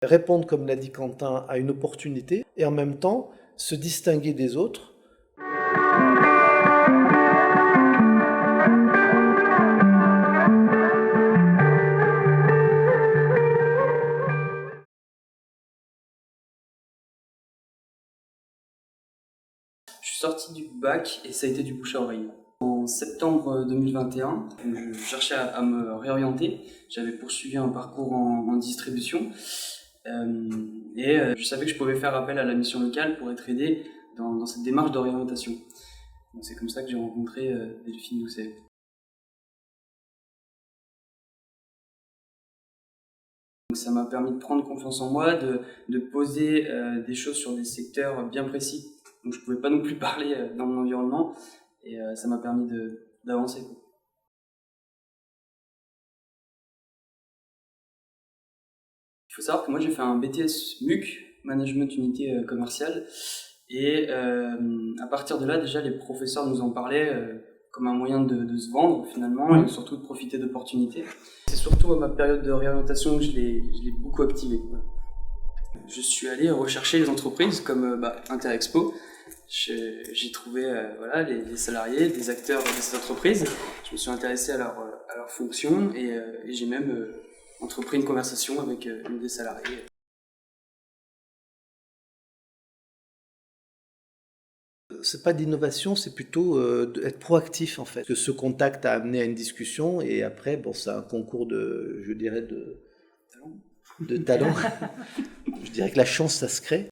Répondre, comme l'a dit Quentin, à une opportunité et en même temps se distinguer des autres. Je suis sorti du bac et ça a été du bouche à oreille. En septembre 2021, je cherchais à me réorienter. J'avais poursuivi un parcours en distribution et je savais que je pouvais faire appel à la mission locale pour être aidé dans cette démarche d'orientation. Donc c'est comme ça que j'ai rencontré Delphine Doucet. Donc ça m'a permis de prendre confiance en moi, de poser des choses sur des secteurs bien précis. Donc je ne pouvais pas non plus parler dans mon environnement et ça m'a permis d'avancer. Il faut savoir que moi j'ai fait un BTS MUC, Management Unité Commerciale, et à partir de là déjà les professeurs nous en parlaient comme un moyen de se vendre finalement et surtout de profiter d'opportunités. C'est surtout à ma période de réorientation que je l'ai beaucoup activé. Je suis allé rechercher les entreprises comme Interexpo. J'ai trouvé les salariés, des acteurs de ces entreprises. Je me suis intéressé à leurs fonctions et j'ai même entrepris une conversation avec une des salariés. C'est pas d'innovation, c'est plutôt d'être proactif en fait. Que ce contact a amené à une discussion et après, bon, c'est un concours de, je dirais, de talent. Je dirais que la chance, ça se crée.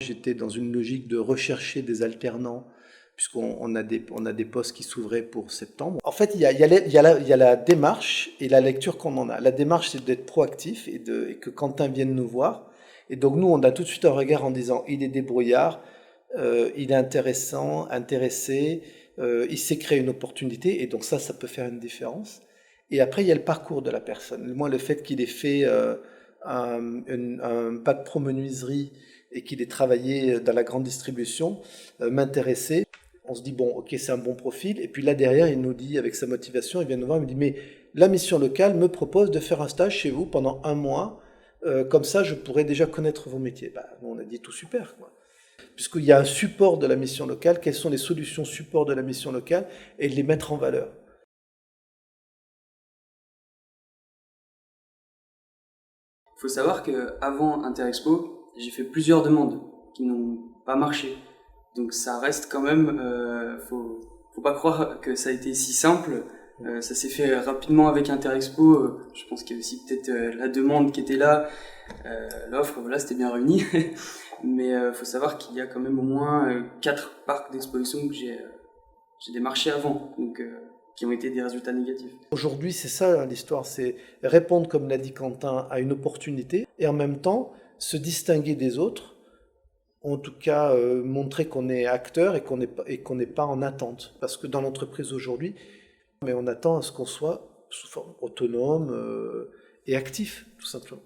J'étais dans une logique de rechercher des alternants, puisqu'on a des postes qui s'ouvraient pour septembre. En fait, il y a la démarche et la lecture qu'on en a. La démarche, c'est d'être proactif et que Quentin vienne nous voir. Et donc, nous, on a tout de suite un regard en disant, il est débrouillard, il est intéressant, intéressé, il sait créer une opportunité, et donc ça peut faire une différence. Et après, il y a le parcours de la personne. Moi, le fait qu'il ait fait un bac pro-menuiserie et qu'il ait travaillé dans la grande distribution m'intéressait. On se dit, bon, ok, c'est un bon profil. Et puis là, derrière, il nous dit, avec sa motivation, il vient nous voir, il me dit, mais la mission locale me propose de faire un stage chez vous pendant 1 mois. Comme ça, je pourrais déjà connaître vos métiers. On a dit tout super, quoi. Puisqu'il y a un support de la mission locale, quelles sont les solutions support de la mission locale et de les mettre en valeur. Il faut savoir qu'avant Interexpo, j'ai fait plusieurs demandes qui n'ont pas marché. Donc ça reste quand même, faut pas croire que ça a été si simple. Ça s'est fait rapidement avec Interexpo. Je pense qu'il y a aussi peut-être la demande qui était là, l'offre, voilà, c'était bien réuni. Mais faut savoir qu'il y a quand même au moins 4 parcs d'exposition que j'ai démarché avant, donc qui ont été des résultats négatifs. Aujourd'hui, c'est ça l'histoire, c'est répondre, comme l'a dit Quentin, à une opportunité et en même temps se distinguer des autres, en tout cas montrer qu'on est acteur et qu'on n'est pas en attente. Parce que dans l'entreprise aujourd'hui, mais on attend à ce qu'on soit sous forme autonome et actif, tout simplement.